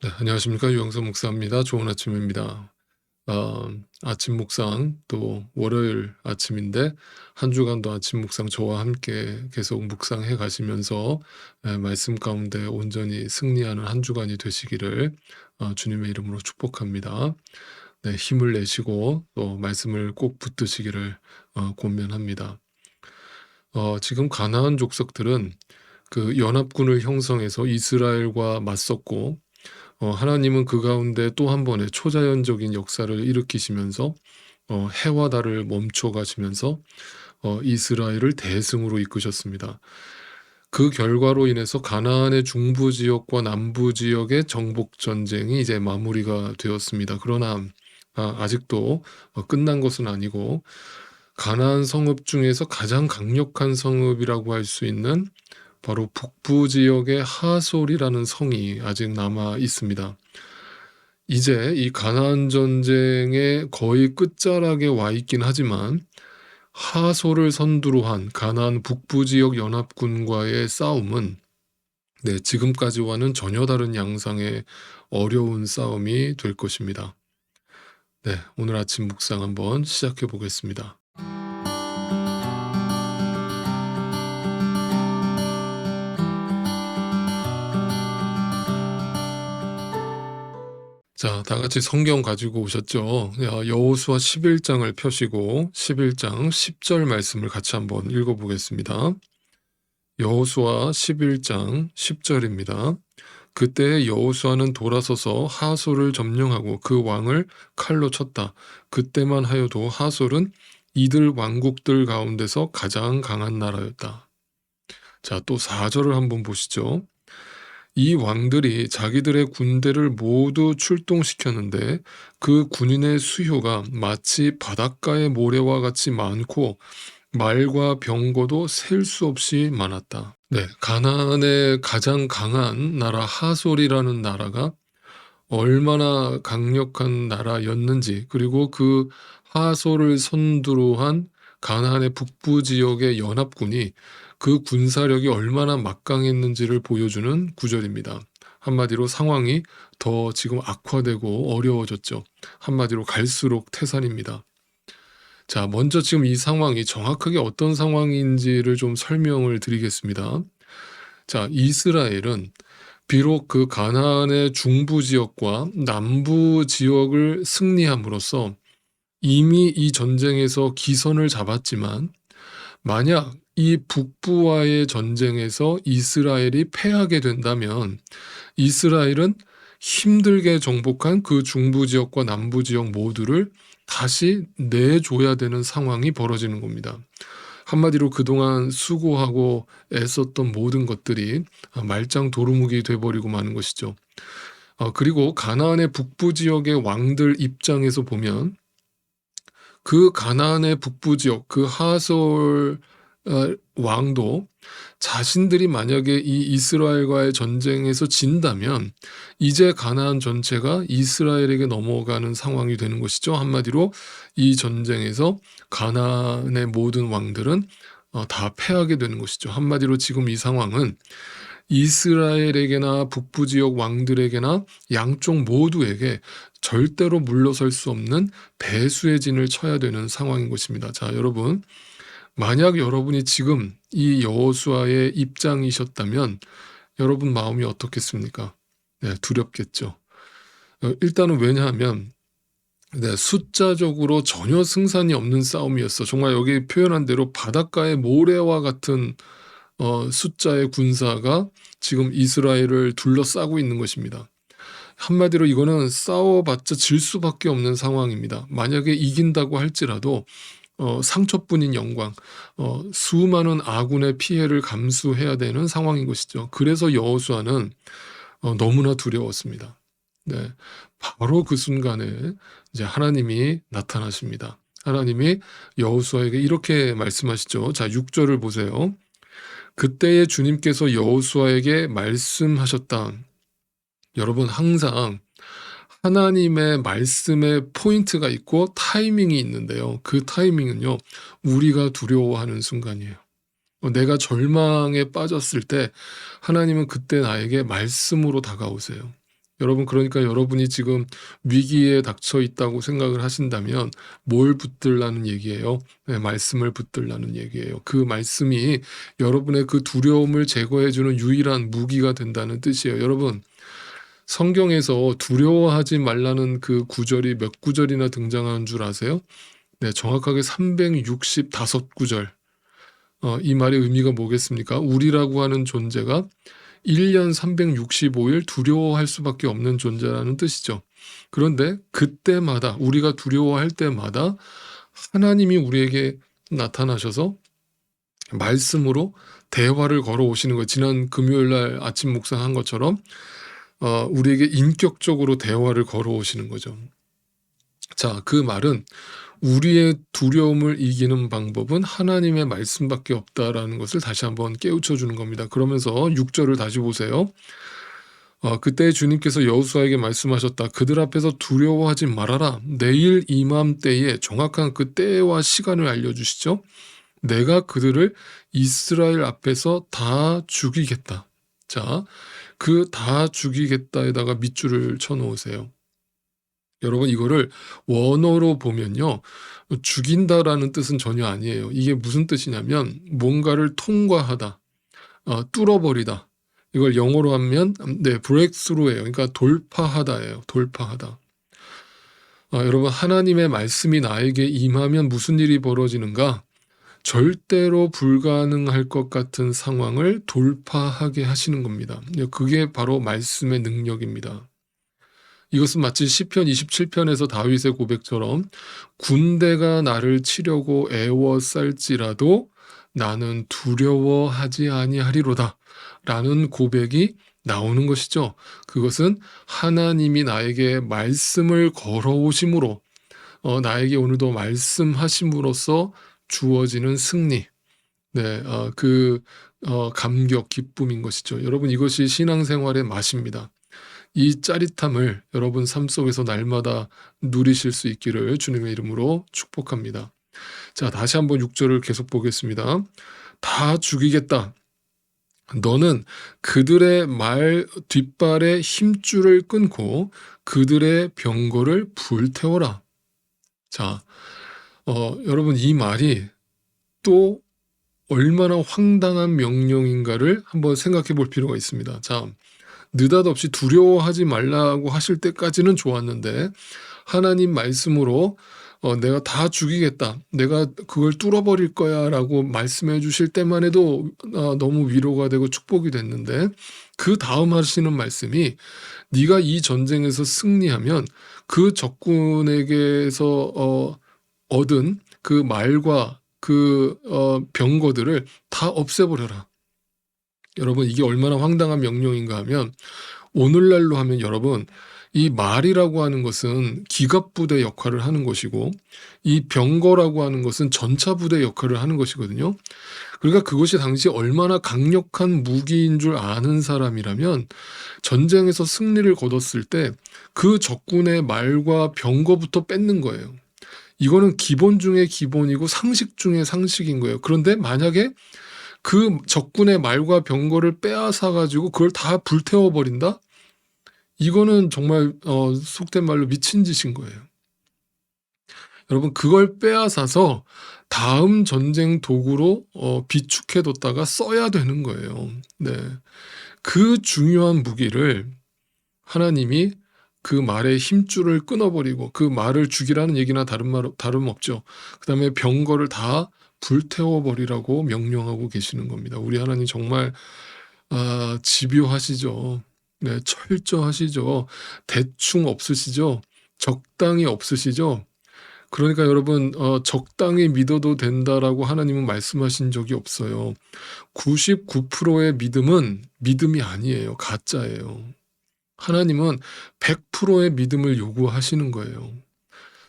네, 안녕하십니까. 유영선 목사입니다. 좋은 아침입니다. 아침 묵상 또 월요일 아침인데 한 주간도 아침 묵상 저와 함께 계속 묵상해 가시면서 말씀 가운데 온전히 승리하는 한 주간이 되시기를 주님의 이름으로 축복합니다. 네, 힘을 내시고 또 말씀을 꼭 붙드시기를 권면합니다. 지금 가나안 족속들은 그 연합군을 형성해서 이스라엘과 맞섰고 하나님은 그 가운데 또 한 번의 초자연적인 역사를 일으키시면서 해와 달을 멈춰 가시면서 이스라엘을 대승으로 이끄셨습니다. 그 결과로 인해서 가나안의 중부 지역과 남부 지역의 정복 전쟁이 이제 마무리가 되었습니다. 그러나 아직도 끝난 것은 아니고 가나안 성읍 중에서 가장 강력한 성읍이라고 할 수 있는 바로 북부 지역의 하솔이라는 성이 아직 남아 있습니다. 이제 이 가나안 전쟁의 거의 끝자락에 와 있긴 하지만 하솔을 선두로 한 가나안 북부 지역 연합군과의 싸움은 지금까지와는 전혀 다른 양상의 어려운 싸움이 될 것입니다. 오늘 아침 묵상 한번 시작해 보겠습니다. 자, 다 같이 성경 가지고 오셨죠? 여호수아 11장을 펴시고 11장 10절 말씀을 같이 한번 읽어보겠습니다. 여호수아 11장 10절입니다. 그때 여호수아는 돌아서서 하솔을 점령하고 그 왕을 칼로 쳤다. 그때만 하여도 하솔은 이들 왕국들 가운데서 가장 강한 나라였다. 자, 또 4절을 한번 보시죠. 이 왕들이 자기들의 군대를 모두 출동시켰는데 그 군인의 수효가 마치 바닷가의 모래와 같이 많고 말과 병거도 셀 수 없이 많았다. 가나안의 가장 강한 나라 하솔이라는 나라가 얼마나 강력한 나라였는지, 그리고 그 하솔을 선두로 한 가나안의 북부 지역의 연합군이 그 군사력이 얼마나 막강했는지를 보여주는 구절입니다. 한마디로 상황이 더 지금 악화되고 어려워졌죠. 한마디로 갈수록 태산입니다. 자, 먼저 지금 이 상황이 정확하게 어떤 상황인지를 좀 설명을 드리겠습니다. 자, 이스라엘은 비록 그 가나안의 중부 지역과 남부 지역을 승리함으로써 이미 이 전쟁에서 기선을 잡았지만, 만약 이 북부와의 전쟁에서 이스라엘이 패하게 된다면 이스라엘은 힘들게 정복한 그 중부 지역과 남부 지역 모두를 다시 내줘야 되는 상황이 벌어지는 겁니다. 한마디로 그동안 수고하고 애썼던 모든 것들이 말짱 도루묵이 돼버리고 마는 것이죠. 그리고 가나안의 북부 지역의 왕들 입장에서 보면 그 가나안의 북부 지역, 그 하솔 왕도 자신들이 만약에 이 이스라엘과의 전쟁에서 진다면 이제 가나안 전체가 이스라엘에게 넘어가는 상황이 되는 것이죠. 한마디로 이 전쟁에서 가나안의 모든 왕들은 다 패하게 되는 것이죠. 한마디로 지금 이 상황은 이스라엘에게나 북부 지역 왕들에게나 양쪽 모두에게 절대로 물러설 수 없는 배수의 진을 쳐야 되는 상황인 것입니다. 자, 여러분, 만약 여러분이 지금 이 여호수아의 입장이셨다면 여러분 마음이 어떻겠습니까? 두렵겠죠. 일단은 왜냐하면 숫자적으로 전혀 승산이 없는 싸움이었어. 정말 여기 표현한 대로 바닷가의 모래와 같은 숫자의 군사가 지금 이스라엘을 둘러싸고 있는 것입니다. 한마디로 이거는 싸워봤자 질 수밖에 없는 상황입니다. 만약에 이긴다고 할지라도 상처뿐인 영광, 수많은 아군의 피해를 감수해야 되는 상황인 것이죠. 그래서 여호수아는 너무나 두려웠습니다. 바로 그 순간에 이제 하나님이 나타나십니다. 하나님이 여호수아에게 이렇게 말씀하시죠. 자, 6절을 보세요. 그때에 주님께서 여호수아에게 말씀하셨다. 여러분, 항상 하나님의 말씀에 포인트가 있고 타이밍이 있는데요. 그 타이밍은요, 우리가 두려워하는 순간이에요. 내가 절망에 빠졌을 때 하나님은 그때 나에게 말씀으로 다가오세요. 여러분, 그러니까 여러분이 지금 위기에 닥쳐 있다고 생각을 하신다면 뭘 붙들라는 얘기예요? 네, 말씀을 붙들라는 얘기예요. 그 말씀이 여러분의 그 두려움을 제거해 주는 유일한 무기가 된다는 뜻이에요. 여러분, 성경에서 두려워하지 말라는 그 구절이 몇 구절이나 등장하는 줄 아세요? 네, 정확하게 365구절. 이 말의 의미가 뭐겠습니까? 우리라고 하는 존재가 1년 365일 두려워할 수밖에 없는 존재라는 뜻이죠. 그런데 그때마다, 우리가 두려워할 때마다 하나님이 우리에게 나타나셔서 말씀으로 대화를 걸어오시는 거예요. 지난 금요일 날 아침 묵상한 것처럼 우리에게 인격적으로 대화를 걸어오시는 거죠. 자, 그 말은 우리의 두려움을 이기는 방법은 하나님의 말씀밖에 없다라는 것을 다시 한번 깨우쳐 주는 겁니다. 그러면서 6절을 다시 보세요. 그때 주님께서 여호수아에게 말씀하셨다. 그들 앞에서 두려워하지 말아라. 내일 이맘때에, 정확한 그 때와 시간을 알려주시죠. 내가 그들을 이스라엘 앞에서 다 죽이겠다. 자, 그 다 죽이겠다에다가 밑줄을 쳐놓으세요. 여러분, 이거를 원어로 보면요, 죽인다라는 뜻은 전혀 아니에요. 이게 무슨 뜻이냐면 뭔가를 통과하다, 뚫어버리다. 이걸 영어로 하면 네, breakthrough예요. 그러니까 돌파하다예요. 돌파하다. 여러분, 하나님의 말씀이 나에게 임하면 무슨 일이 벌어지는가? 절대로 불가능할 것 같은 상황을 돌파하게 하시는 겁니다. 그게 바로 말씀의 능력입니다. 이것은 마치 시편 27편에서 다윗의 고백처럼 군대가 나를 치려고 애워쌀지라도 나는 두려워하지 아니하리로다 라는 고백이 나오는 것이죠. 그것은 하나님이 나에게 말씀을 걸어오심으로, 나에게 오늘도 말씀하심으로써 주어지는 승리, 네, 감격, 기쁨인 것이죠. 여러분, 이것이 신앙생활의 맛입니다. 이 짜릿함을 여러분 삶 속에서 날마다 누리실 수 있기를 주님의 이름으로 축복합니다. 자, 다시 한번 6절을 계속 보겠습니다. 다 죽이겠다. 너는 그들의 말 뒷발에 힘줄을 끊고 그들의 병거를 불태워라. 자, 여러분, 이 말이 또 얼마나 황당한 명령인가를 한번 생각해 볼 필요가 있습니다. 자, 느닷없이 두려워하지 말라고 하실 때까지는 좋았는데 하나님 말씀으로 내가 다 죽이겠다, 내가 그걸 뚫어버릴 거야 라고 말씀해 주실 때만 해도 너무 위로가 되고 축복이 됐는데, 그 다음 하시는 말씀이 네가 이 전쟁에서 승리하면 그 적군에게서 얻은 그 말과 그 병거들을 다 없애버려라. 여러분, 이게 얼마나 황당한 명령인가 하면 오늘날로 하면 여러분, 이 말이라고 하는 것은 기갑부대 역할을 하는 것이고 이 병거라고 하는 것은 전차부대 역할을 하는 것이거든요. 그러니까 그것이 당시 얼마나 강력한 무기인 줄 아는 사람이라면 전쟁에서 승리를 거뒀을 때 그 적군의 말과 병거부터 뺏는 거예요. 이거는 기본 중에 기본이고 상식 중에 상식인 거예요. 그런데 만약에 그 적군의 말과 병거를 빼앗아 가지고 그걸 다 불태워 버린다? 이거는 정말 속된 말로 미친 짓인 거예요. 여러분, 그걸 빼앗아서 다음 전쟁 도구로 비축해 뒀다가 써야 되는 거예요. 네. 그 중요한 무기를 하나님이 그 말의 힘줄을 끊어버리고 그 말을 죽이라는 얘기나 다름없죠. 그다음에 병거를 다 불태워버리라고 명령하고 계시는 겁니다. 우리 하나님 정말 집요하시죠. 네, 철저하시죠. 대충 없으시죠. 적당히 없으시죠. 그러니까 여러분, 적당히 믿어도 된다라고 하나님은 말씀하신 적이 없어요. 99%의 믿음은 믿음이 아니에요. 가짜예요. 하나님은 100%의 믿음을 요구하시는 거예요.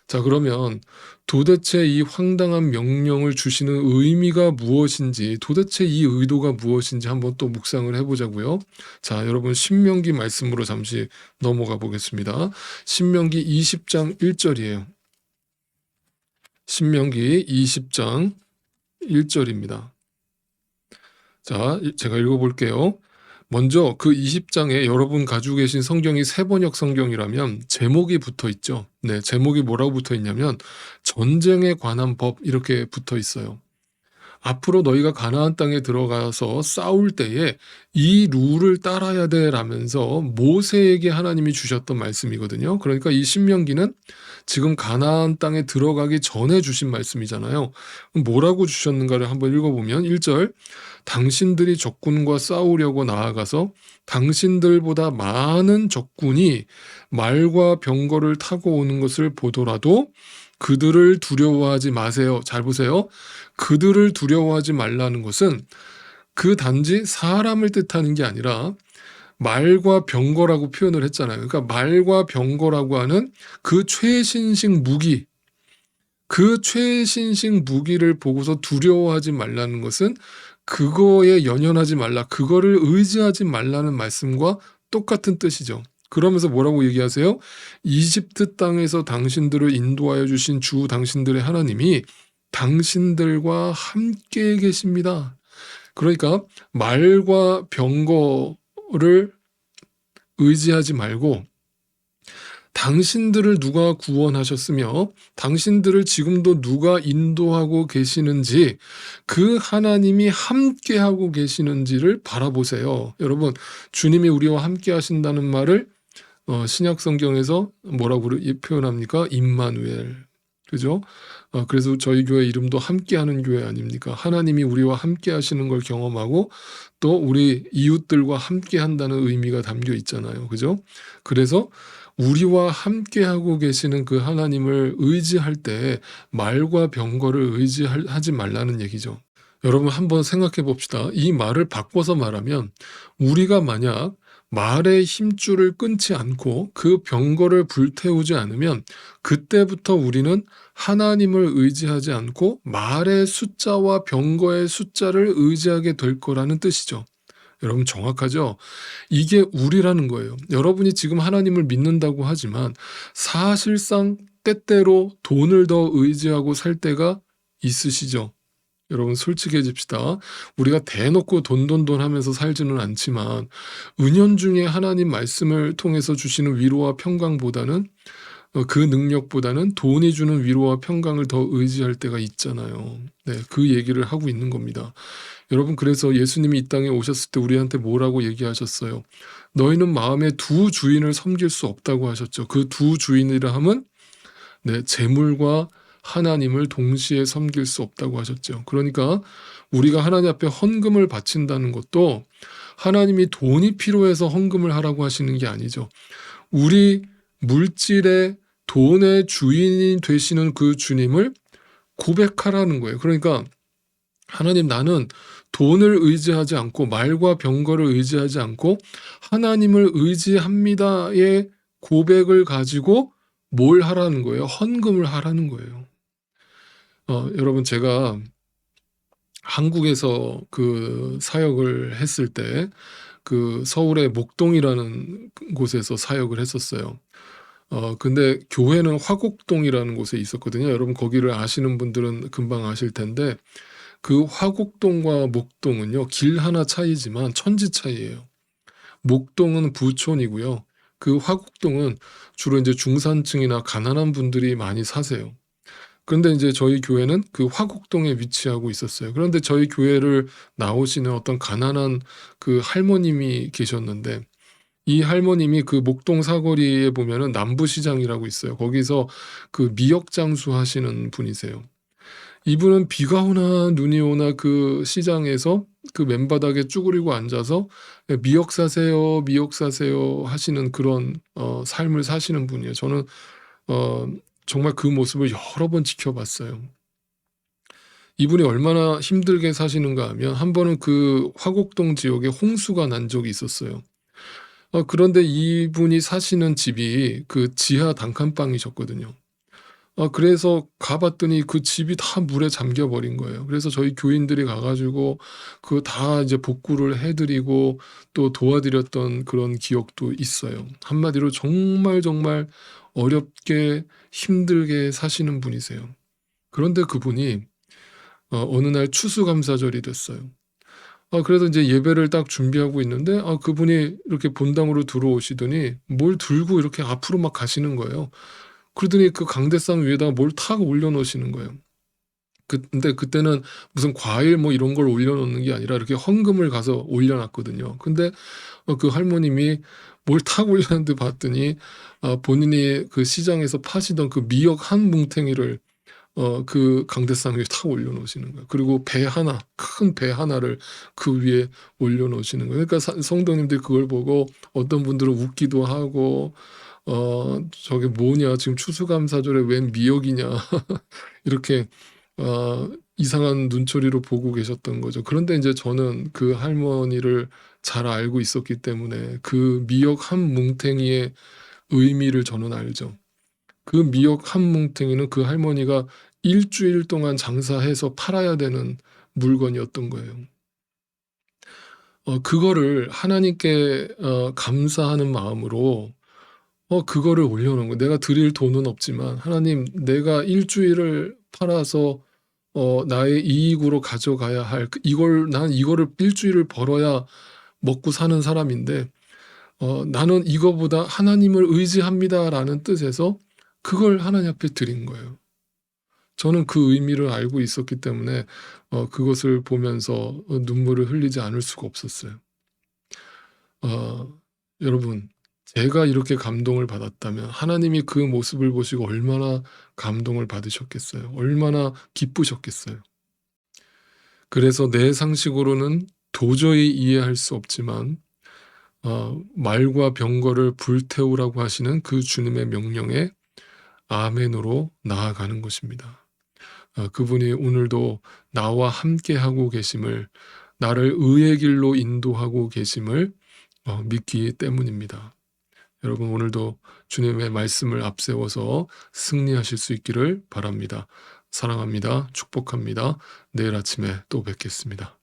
자, 그러면 도대체 이 황당한 명령을 주시는 의미가 무엇인지, 도대체 이 의도가 무엇인지 한번 또 묵상을 해보자고요. 자, 여러분, 신명기 말씀으로 잠시 넘어가 보겠습니다. 신명기 20장 1절이에요. 신명기 20장 1절입니다. 자, 제가 읽어볼게요. 먼저 그 20장에 여러분 가지고 계신 성경이 세번역 성경이라면 제목이 붙어 있죠. 네, 제목이 뭐라고 붙어 있냐면 전쟁에 관한 법 이렇게 붙어 있어요. 앞으로 너희가 가나안 땅에 들어가서 싸울 때에 이 룰을 따라야 돼라면서 모세에게 하나님이 주셨던 말씀이거든요. 그러니까 이 신명기는 지금 가나안 땅에 들어가기 전에 주신 말씀이잖아요. 그럼 뭐라고 주셨는가를 한번 읽어보면 1절 당신들이 적군과 싸우려고 나아가서 당신들보다 많은 적군이 말과 병거를 타고 오는 것을 보더라도 그들을 두려워하지 마세요. 잘 보세요. 그들을 두려워하지 말라는 것은 그 단지 사람을 뜻하는 게 아니라 말과 병거라고 표현을 했잖아요. 그러니까 말과 병거라고 하는 그 최신식 무기, 그 최신식 무기를 보고서 두려워하지 말라는 것은 그거에 연연하지 말라, 그거를 의지하지 말라는 말씀과 똑같은 뜻이죠. 그러면서 뭐라고 얘기하세요? 이집트 땅에서 당신들을 인도하여 주신 주 당신들의 하나님이 당신들과 함께 계십니다. 그러니까 말과 병거를 의지하지 말고 당신들을 누가 구원하셨으며 당신들을 지금도 누가 인도하고 계시는지 그 하나님이 함께하고 계시는지를 바라보세요. 여러분, 주님이 우리와 함께 하신다는 말을 신약 성경에서 뭐라고 표현합니까? 임마누엘. 그죠? 그래서 저희 교회 이름도 함께하는 교회 아닙니까? 하나님이 우리와 함께 하시는 걸 경험하고 또 우리 이웃들과 함께 한다는 의미가 담겨 있잖아요. 그죠? 그래서 우리와 함께하고 계시는 그 하나님을 의지할 때 말과 병거를 의지하지 말라는 얘기죠. 여러분 한번 생각해 봅시다. 이 말을 바꿔서 말하면 우리가 만약 말의 힘줄을 끊지 않고 그 병거를 불태우지 않으면 그때부터 우리는 하나님을 의지하지 않고 말의 숫자와 병거의 숫자를 의지하게 될 거라는 뜻이죠. 여러분 정확하죠? 이게 우리라는 거예요. 여러분이 지금 하나님을 믿는다고 하지만 사실상 때때로 돈을 더 의지하고 살 때가 있으시죠? 여러분 솔직해집시다. 우리가 대놓고 돈 하면서 살지는 않지만 은연중에 하나님 말씀을 통해서 주시는 위로와 평강보다는 그 능력보다는 돈이 주는 위로와 평강을 더 의지할 때가 있잖아요. 네, 그 얘기를 하고 있는 겁니다. 여러분 그래서 예수님이 이 땅에 오셨을 때 우리한테 뭐라고 얘기하셨어요? 너희는 마음에 두 주인을 섬길 수 없다고 하셨죠. 그 두 주인이라 함은 네, 재물과 하나님을 동시에 섬길 수 없다고 하셨죠. 그러니까 우리가 하나님 앞에 헌금을 바친다는 것도 하나님이 돈이 필요해서 헌금을 하라고 하시는 게 아니죠. 우리 물질의 돈의 주인이 되시는 그 주님을 고백하라는 거예요. 그러니까 하나님 나는 돈을 의지하지 않고 말과 병거를 의지하지 않고 하나님을 의지합니다의 고백을 가지고 뭘 하라는 거예요? 헌금을 하라는 거예요. 여러분 제가 한국에서 그 사역을 했을 때 그 서울의 목동이라는 곳에서 사역을 했었어요. 근데 교회는 화곡동이라는 곳에 있었거든요. 여러분 거기를 아시는 분들은 금방 아실 텐데 그 화곡동과 목동은요 길 하나 차이지만 천지 차이예요. 목동은 부촌이고요. 그 화곡동은 주로 이제 중산층이나 가난한 분들이 많이 사세요. 그런데 이제 저희 교회는 그 화곡동에 위치하고 있었어요. 그런데 저희 교회를 나오시는 어떤 가난한 그 할머님이 계셨는데 이 할머님이 그 목동 사거리에 보면은 남부시장이라고 있어요. 거기서 그 미역 장수하시는 분이세요. 이분은 비가 오나 눈이 오나 그 시장에서 그 맨바닥에 쭈그리고 앉아서 "미역 사세요. 미역 사세요." 하시는 그런 삶을 사시는 분이에요. 저는 어 정말 그 모습을 여러 번 지켜봤어요. 이분이 얼마나 힘들게 사시는가 하면 한 번은 그 화곡동 지역에 홍수가 난 적이 있었어요. 그런데 이분이 사시는 집이 그 지하 단칸방이셨거든요. 그래서 가 봤더니 그 집이 다 물에 잠겨 버린 거예요. 그래서 저희 교인들이 가 가지고 그거 다 이제 복구를 해 드리고 또 도와드렸던 그런 기억도 있어요. 한마디로 정말, 정말 어렵게 힘들게 사시는 분이세요. 그런데 그분이 어느 날 추수감사절이 됐어요. 그래서 인제 예배를 딱 준비하고 있는데 그분이 이렇게 본당으로 들어오시더니 뭘 들고 이렇게 앞으로 막 가시는 거예요. 그러더니 그 강대상 위에다가 뭘 탁 올려 놓으시는 거예요. 근데 그때는 무슨 과일 뭐 이런 걸 올려 놓는 게 아니라 이렇게 헌금을 가서 올려 놨거든요. 근데 그 할머님이 뭘 탁 올려 놨는데 봤더니 본인이 그 시장에서 파시던 그 미역 한 뭉탱이를 그 강대상 위에 탁 올려 놓으시는 거예요. 그리고 배 하나, 큰 배 하나를 그 위에 올려 놓으시는 거예요. 그러니까 성도님들이 그걸 보고 어떤 분들은 웃기도 하고 "저게 뭐냐. 지금 추수감사절에 웬 미역이냐." 이렇게 이상한 눈초리로 보고 계셨던 거죠. 그런데 인제 저는 그 할머니를 잘 알고 있었기 때문에 그 미역 한 뭉탱이의 의미를 저는 알죠. 그 미역 한 뭉탱이는 그 할머니가 일 주일 동안 장사해서 팔아야 되는 물건이었던 거예요. 그거를 하나님께 감사하는 마음으로 그거를 올려 놓은 거예요. 내가 드릴 돈은 없지만 "하나님, 내가 일 주일을 팔아서 나의 이익으로 가져가야 할 이걸 난 이거를 일 주일을 벌어야 먹고 사는 사람인데 나는 이거보다 하나님을 의지합니다."라는 뜻에서 그걸 하나님 앞에 드린 거예요. 저는 그 의미를 알고 있었기 때문에 그것을 보면서 눈물을 흘리지 않을 수가 없었어요. 여러분, 제가 이렇게 감동을 받았다면 하나님이 그 모습을 보시고 얼마나 감동을 받으셨겠어요. 얼마나 기쁘셨겠어요. 그래서 내 상식으로는 도저히 이해할 수 없지만 말과 병거를 불태우라고 하시는 그 주님의 명령에 아멘으로 나아가는 것입니다. 그분이 오늘도 나와 함께하고 계심을, 나를 의의 길로 인도하고 계심을 믿기 때문입니다. 여러분, 오늘도 주님의 말씀을 앞세워서 승리하실 수 있기를 바랍니다. 사랑합니다. 축복합니다. 내일 아침에 또 뵙겠습니다.